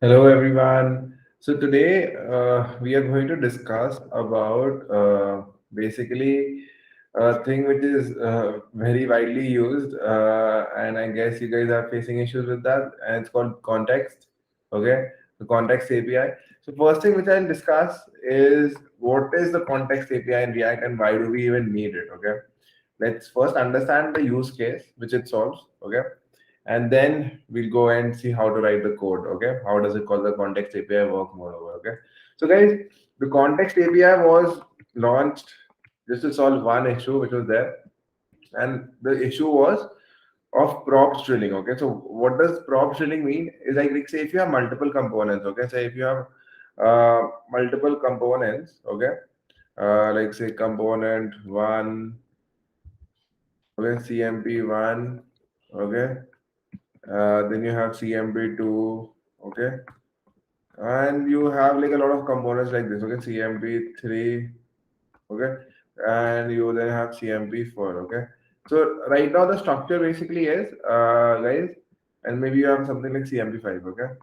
Hello everyone. So today we are going to discuss about basically a thing which is very widely used, and I guess you guys are facing issues with that, and it's called context. Okay, the context API. So first thing which I'll discuss is what is the context API in React and why do we even need it? Okay, let's first understand the use case which it solves. Okay, and then we'll go and see how to write the code. Okay, how does it call the context API work moreover? Okay, so guys, the context API was launched just to solve one issue which was there, and the issue was of props drilling. Okay, so what does props drilling mean is like say if you have multiple components. Okay, say if you have multiple components. Okay, like say component one, okay, CMP1, okay, then you have CMP2, okay, and you have like a lot of components like this, okay, CMP3, okay, and you then have CMP4, okay. So right now the structure basically is, guys, and maybe you have something like CMP5, okay,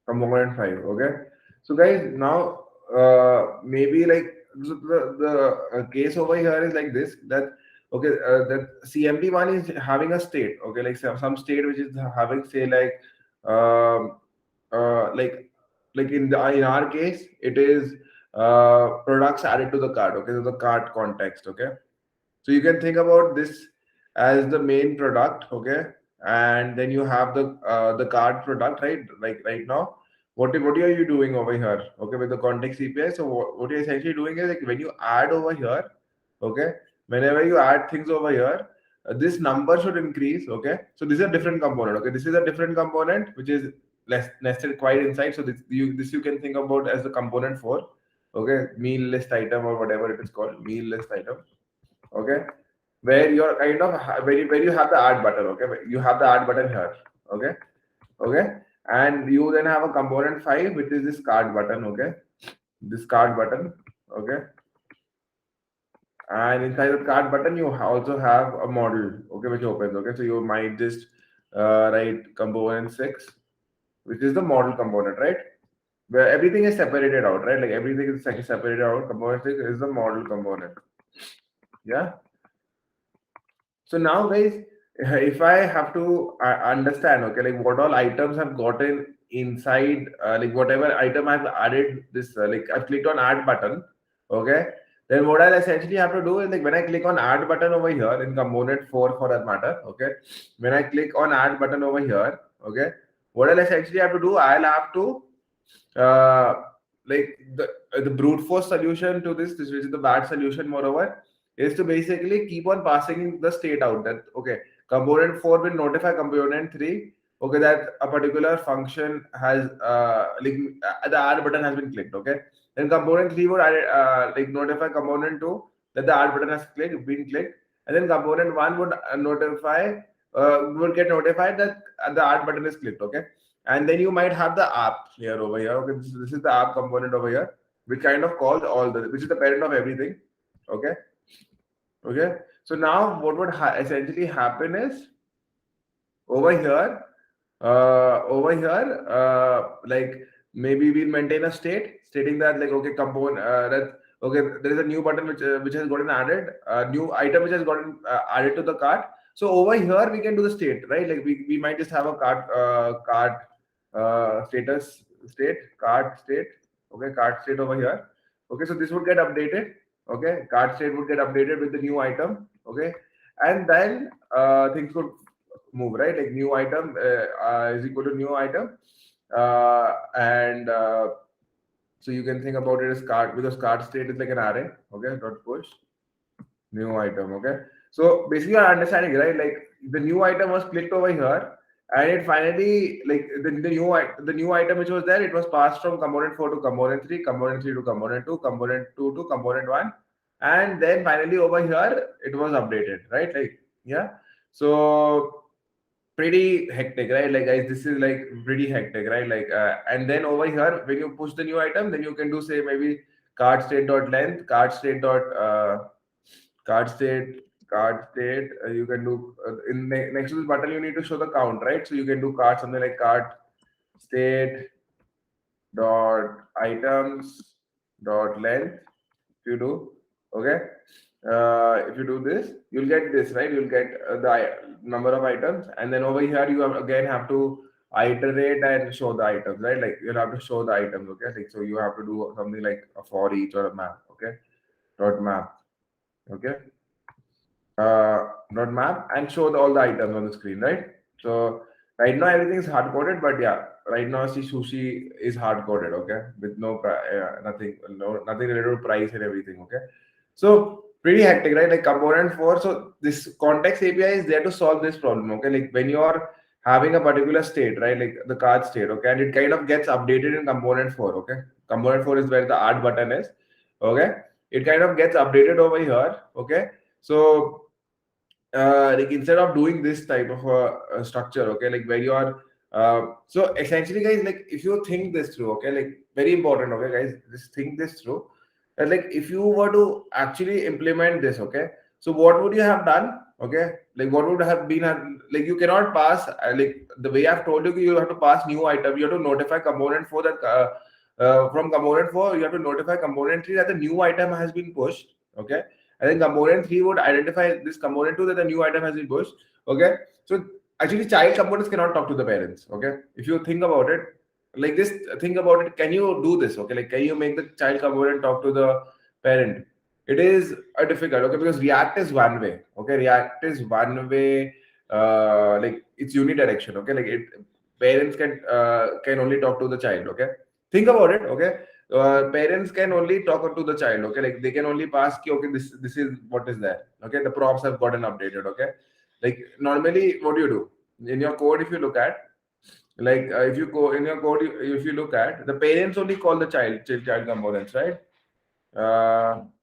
component 5, okay. So guys, now maybe like the case over here is like this, that okay, that CMP1 is having a state, okay, like some state which is having say um, like in our case it is products added to the cart, okay, so the cart context, okay. So you can think about this as the main product, okay, and then you have the card product, right? Like right now, what are you doing over here, okay, with the context API? So what you're essentially doing is like when you add over here, okay, whenever you add things over here, this number should increase, okay. So this is a different component, okay. This is a different component which is less nested quite inside. So this you can think about as the component four, okay, meal list item or whatever it is called, meal list item, okay, where you're kind of where you have the add button, okay, you have the add button here, okay, okay, and you then have a component 5 which is this card button, okay, this card button, okay, and inside the card button you also have a model, okay, which opens, okay. So you might just write component 6 which is the model component, right, where everything is separated out, right, like everything is separated out. Component 6 is the model component, yeah. So now, guys, if I have to understand, okay, like what all items have gotten inside, like whatever item I've added this, like I've clicked on add button, okay, then what I'll essentially have to do is like when I click on add button over here in component 4 for that matter, okay, when I click on add button over here, okay, what I'll essentially have to do, I'll have to uh, like the brute force solution to this which is the bad solution moreover, is to basically keep on passing the state out that okay, component 4 will notify component 3, okay, that a particular function has the add button has been clicked, okay. Then component 3 would like notify component 2 that the add button has been clicked, and then component 1 would notify would get notified that the add button is clicked, okay. And then you might have the app here over here, okay, this is the app component over here which kind of calls all the, which is the parent of everything, okay, okay. So now what would essentially happen is over here, like maybe we'll maintain a state stating that like okay, component that okay, there is a new button which has gotten added, a new item which has gotten added to the cart. So over here we can do the state, right, like we might just have a cart status state, cart state, okay, cart state over here, okay. So this would get updated, okay, cart state would get updated with the new item, okay, and then things could move, right, like new item is equal to new item, and so you can think about it as cart, because cart state is like an array, okay, dot push new item, okay. So basically you're understanding, right, like the new item was clicked over here, and it finally like the new item which was there, it was passed from component 4 to component 3, component 3 to component 2, component 2 to component 1, and then finally over here it was updated, right, like yeah. So pretty hectic, right, like guys, this is like pretty hectic, right, like and then over here when you push the new item, then you can do say maybe card state dot length, card state dot card state card state, you can do next to this button you need to show the count, right, so you can do card something like card state dot items dot length. If you do, okay, if you do this, you'll get this, right? You'll get number of items, and then over here you again have to iterate and show the items, right? Like you'll have to show the items, okay? Like so you have to do something like a for each or a map, okay? Dot map, okay? Dot map and show all the items on the screen, right? So right now everything is hard coded, but yeah, right now see sushi is hard coded, okay, with nothing, nothing related to price and everything, okay. So pretty hectic, right? Like component 4. So this context API is there to solve this problem, okay. Like when you're having a particular state, right, like the card state, okay, and it kind of gets updated in component 4, okay. Component 4 is where the add button is, okay. It kind of gets updated over here, okay. So like instead of doing this type of a structure, okay, like where you are so essentially guys, like if you think this through, okay, like very important, okay guys, just think this through, that like if you were to actually implement this, okay, so what would you have done, okay, like what would have been like you cannot pass like the way I've told you, you have to pass new item, you have to notify component for that from component 4 you have to notify component 3 that the new item has been pushed, okay. And then component 3 would identify this component 2 that the new item has been pushed. Okay. So actually child components cannot talk to the parents. Okay. If you think about it, like this, think about it. Can you do this? Okay. Like can you make the child component talk to the parent? It is a difficult, okay, because React is one way. Okay. React is one way, like it's unidirectional. Okay. Like it parents can only talk to the child. Okay. Think about it. Okay. Parents can only talk to the child, okay, like they can only pass ki, okay, this is what is there, okay, the props have gotten updated, okay. Like normally what do you do in your code? If you look at, like if you go in your code, if you look at, the parents only call the child components, right?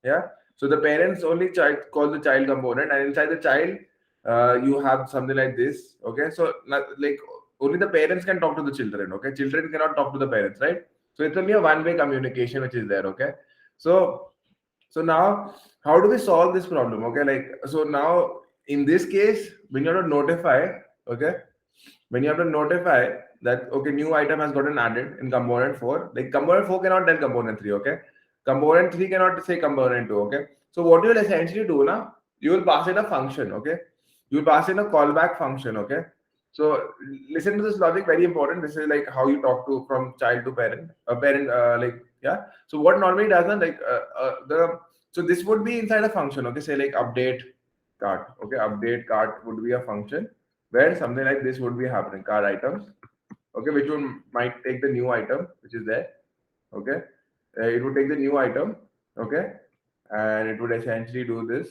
Yeah, so the parents only call the child component, and inside the child you have something like this, okay. So like only the parents can talk to the children, okay, children cannot talk to the parents, right? So it's only a one-way communication which is there, okay. So now how do we solve this problem, okay? Like so now in this case, when you have to notify, okay, when you have to notify that, okay, new item has gotten added in component 4, like component 4 cannot tell component 3, okay, component 3 cannot say component 2, okay. So what you will essentially do now, you will pass in a function, okay, you will pass in a callback function, okay. So listen to this logic, very important. This is like how you talk to from child to parent, a parent, like yeah. So what normally doesn't like the so this would be inside a function, okay, say like update cart, okay, update cart would be a function where something like this would be happening, card items, okay, which would might take the new item which is there, okay. It would take the new item, okay, and it would essentially do this.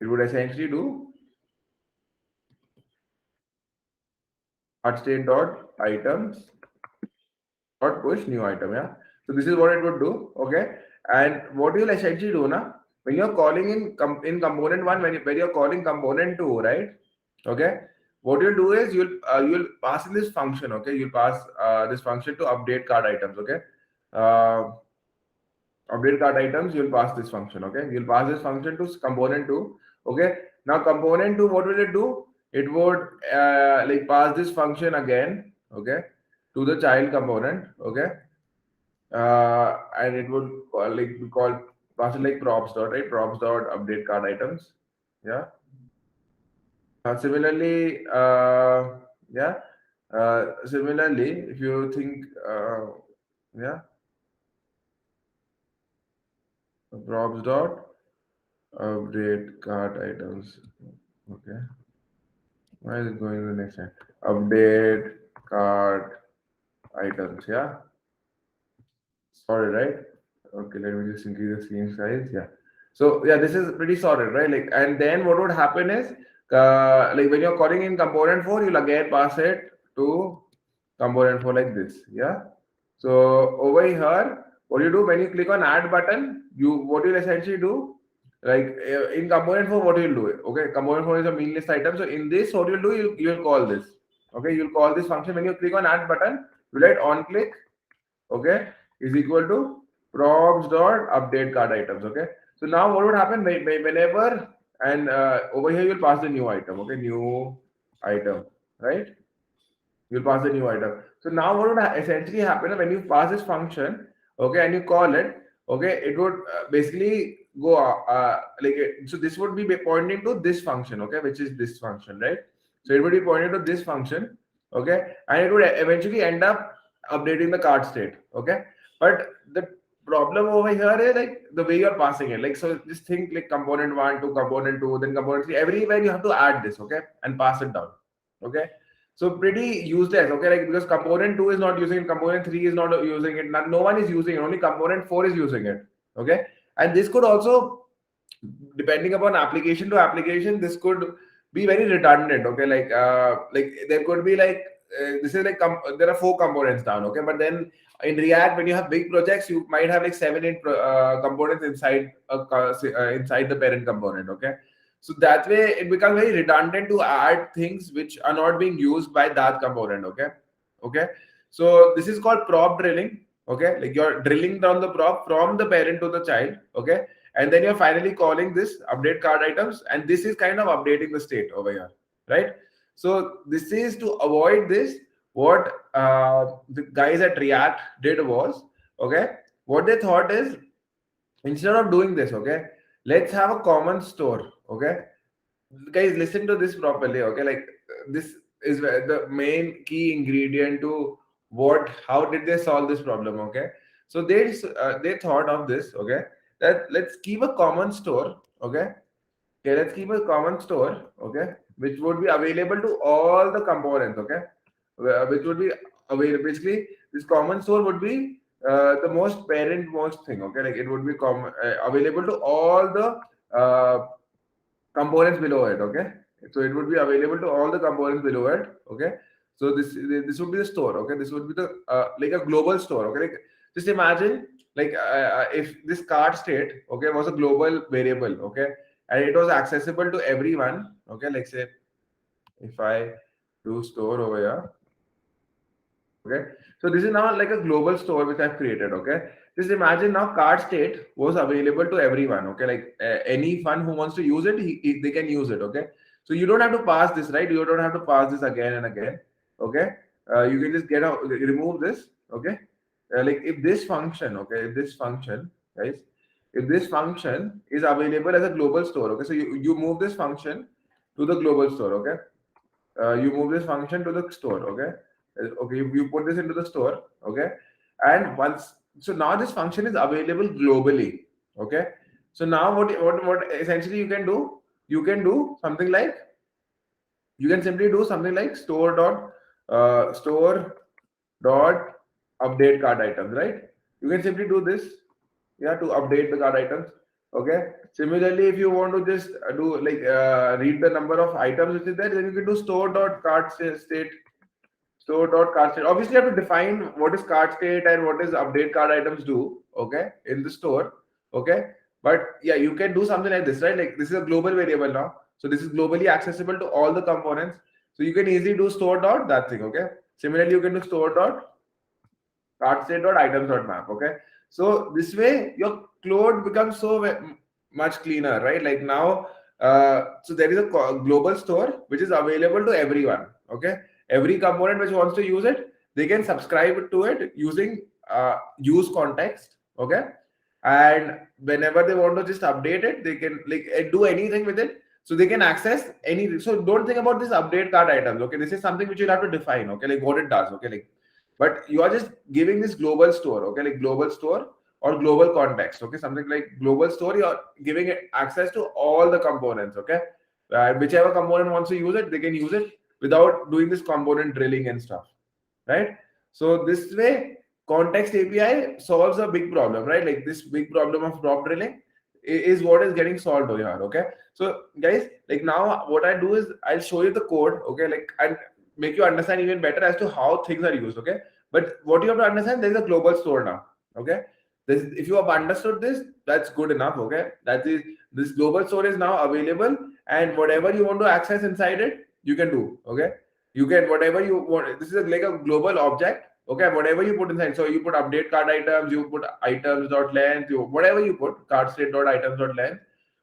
It would essentially do state dot items dot push new item, yeah. So this is what it would do, okay. And what you'll essentially do now, when you're calling in component 1, when you're calling component 2, right, okay, what you'll do is you'll pass in this function, okay, you'll pass this function to update card items, okay. uh, Update card items, you'll pass this function, okay, you'll pass this function to component 2, okay. Now component 2, what will it do? It would like pass this function again, okay, to the child component, okay. And it would like be called pass it like props dot, right, props dot update card items, yeah. Similarly, yeah, similarly, if you think, yeah, props dot update cart items. Okay, why is it going to the next line? Update cart items. Yeah, sorry, right? Okay, let me just increase the screen size. Yeah. So yeah, this is pretty sorted, right? Like, and then what would happen is, like when you're calling in component 4, you'll again pass it to component 4 like this. Yeah. So over here, what you do when you click on add button, what you'll essentially do, like in component 4, what you'll do? Okay, component 4 is a mean list item. So in this, what you'll do, you'll call this. Okay, you'll call this function when you click on add button, you write on click, okay, is equal to props dot update card items. Okay, so now what would happen whenever and over here you'll pass the new item. Okay, new item. right? You'll pass the new item. So now what would essentially happen when you pass this function, okay, and you call it, okay, it would basically go so this would be pointing to this function, okay, which is this function, right? So it would be pointing to this function, okay, and it would eventually end up updating the card state, okay. But the problem over here is like the way you're passing it. Like, so just think like component one to component two, then component three. Everywhere you have to add this, okay, and pass it down, okay. So pretty useless, okay? Like, because component 2 is not using it, component 3 is not using it, no one is using it, only component 4 is using it, okay? And this could also, depending upon application to application, this could be very redundant, okay? Like there could be like this is like there are 4 components down, okay? But then in React, when you have big projects, you might have like 7, 8 components inside inside the parent component, okay? So that way it becomes very redundant to add things which are not being used by that component, okay? Okay. So this is called prop drilling, okay? Like you're drilling down the prop from the parent to the child, okay? And then you're finally calling this update card items, and this is kind of updating the state over here, right? So this is to avoid this. What the guys at React did was, okay, what they thought is, instead of doing this, okay, let's have a common store, okay. Guys, listen to this properly, okay. Like this is the main key ingredient to what, how did they solve this problem, okay. So they thought of this, okay, that let's keep a common store, okay. Okay, let's keep a common store, okay, which would be available to all the components, okay, which would be available. Basically, this common store would be the most parent most thing, okay, like it would be available to all the components below it, okay. So it would be available to all the components below it, okay. So this would be the store, okay. This would be the like a global store, okay. Like just imagine like if this card state, okay, was a global variable, okay, and it was accessible to everyone, okay. Like say if I do store over here, okay, so this is now like a global store which I've created, okay. Just imagine now card state was available to everyone, okay. Like anyone who wants to use it, they can use it, okay. So you don't have to pass this, right? You don't have to pass this again and again, okay. You can just get out, remove this, okay. Like if this function, okay, if this function, guys, if this function is available as a global store, okay, so you move this function to the global store, okay. You move this function to the store, okay. Okay, you put this into the store, okay. And once, so now this function is available globally, okay. So now what essentially you can do something like, you can simply do something like store dot update card items, right? You can simply do this, yeah, to update the card items, okay. Similarly, if you want to just do like read the number of items which is there, then you can do store dot card state, store dot card state. Obviously you have to define what is card state and what is update card items do, okay, in the store, okay. But yeah, you can do something like this, right? Like this is a global variable now, so this is globally accessible to all the components, so you can easily do store dot that thing, okay. Similarly, you can do store dot card state dot items dot map, okay. So this way your code becomes so much cleaner, right? Like now so there is a global store which is available to everyone, okay. Every component which wants to use it, they can subscribe to it using use context, okay. And whenever they want to just update it, they can like do anything with it, so they can access any. So don't think about this update card items, okay. This is something which you'll have to define, okay, like what it does, okay. Like, but you are just giving this global store, okay, like global store or global context, okay. Something like global store, you're giving it access to all the components, okay. Whichever component wants to use it, they can use it without doing this component drilling and stuff, right? So this way context API solves a big problem, right? Like this big problem of prop drilling is what is getting solved over here, okay. So guys, like now what I do is I'll show you the code, okay, like, and make you understand even better as to how things are used, okay. But what you have to understand, there is a global store now, okay. This, if you have understood this, that's good enough, okay. That is, this global store is now available, and whatever you want to access inside it, you can do, okay. You can whatever you want. This is like a global object, okay. Whatever you put inside, so you put update card items, you put items dot length, you whatever you put card state dot items dot length,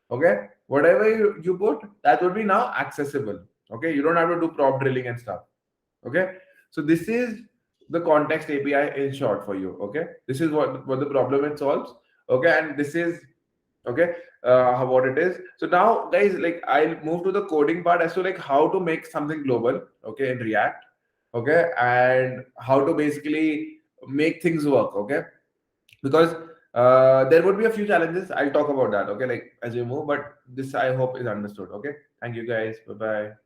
okay. Whatever you put, that would be now accessible, Okay, you don't have to do prop drilling and stuff. Okay, so this is the context API in short for you. Okay, this is what the problem it solves. Okay, and this is okay what it is. So now guys, like I'll move to the coding part as to like how to make something global, okay, in React. Okay, and how to basically make things work. Okay, because there would be a few challenges. I'll talk about that, okay, like as we move, but this I hope is understood. Okay, thank you guys, bye bye.